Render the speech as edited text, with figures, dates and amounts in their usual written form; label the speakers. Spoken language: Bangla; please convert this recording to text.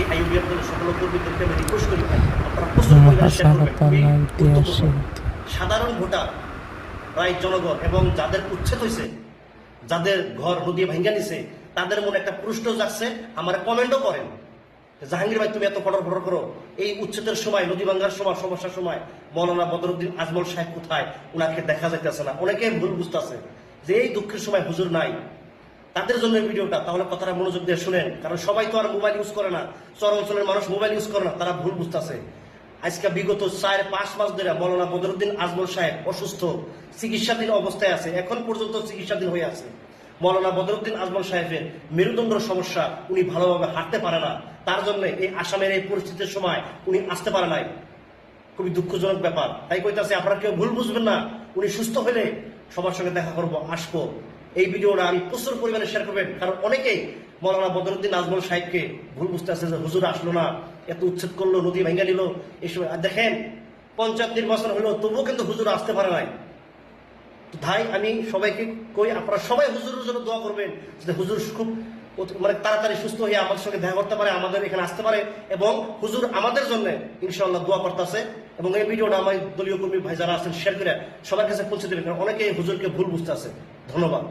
Speaker 1: এই আইইউবিএফ দলের সকল কর্মীদেরকে আমি রিকোয়েস্ট করি ভাই আপনারা প্রচুর পরিমাণে শেয়ার করবেন। খুবই গুরুত্বপূর্ণ। সাধারণ ভোটার প্রায় জনগণ এবং যাদের উচ্ছেদ হয়েছে, যাদের ঘর নদী ভাঙ্গা নিছে, তাদের মনে একটা প্রশ্ন যাচ্ছে, আমার কমেন্টও করেন জাহাঙ্গীর ভাই তুমি এত ফটর ফটর করো, এই উচ্ছেদের সময়, নদী ভাঙ্গার সময়, সমস্যার সময় মৌলানা বদরুদ্দিন আজমল সাহেব কোথায়, ওনাকে দেখা যাইতেছে না। অনেকে ভুল বুঝতেছে যে এই দুঃখের সময় হুজুর নাই, তাদের জন্য ভিডিওটা। তাহলে কথাটা মনোযোগ দিয়ে শুনেন, কারণ সবাই তো আর মোবাইল ইউজ করে না, চর অঞ্চলের মানুষ মোবাইল ইউজ করে না, তারা ভুল বুঝতেছে। আজকে বিগত 4-5 মাস ধরে মৌলানা বদরুদ্দিন আজমল সাহেব অসুস্থ, চিকিৎসাধীন অবস্থায় আছে, এখন পর্যন্ত চিকিৎসাধীন হয়ে আছে। মৌলানা বদরুদ্দিন আজমল সাহেবের মেরুদণ্ড সমস্যা, উনি ভালোভাবে হাঁটতে পারে না, তার জন্য এই আসামের এই পরিস্থিতির সময় উনি আসতে পারে নাই। খুবই দুঃখজনক ব্যাপার। তাই কইতাছে আপনারা কেউ ভুল বুঝবেন না, উনি সুস্থ হলে সবার সঙ্গে দেখা করবো, আসবো। এই ভিডিওটা আমি প্রচুর পরিমাণে শেয়ার করবেন, কারণ অনেকেই মৌলানা বদরুদ্দিন আজমল সাহেবকে ভুল বুঝতে আছে যে হুজুর আসলো না, এত উচ্ছেদ করলো, নদী ভেঙে নিল, এসব। দেখেন পঞ্চায়েত নির্বাচন হলো, তবুও কিন্তু হুজুর আসতে পারে নাই। ভাই আমি সবাইকে কই আপনারা সবাই হুজুরের জন্য দোয়া করবেন, যাতে হুজুর খুব মানে তাড়াতাড়ি সুস্থ হয়ে আমাদের সঙ্গে দেখা করতে পারে, আমাদের এখানে আসতে পারে, এবং হুজুর আমাদের জন্য ইনশাআল্লাহ দোয়া করতেছে। এবং এই ভিডিওটা আমার দলীয় কর্মী ভাই যারা আছেন শেয়ার করে সবার কাছে পৌঁছে দেবেন, কারণ অনেকে হুজুরকে ভুল বুঝতে আছে। ধন্যবাদ।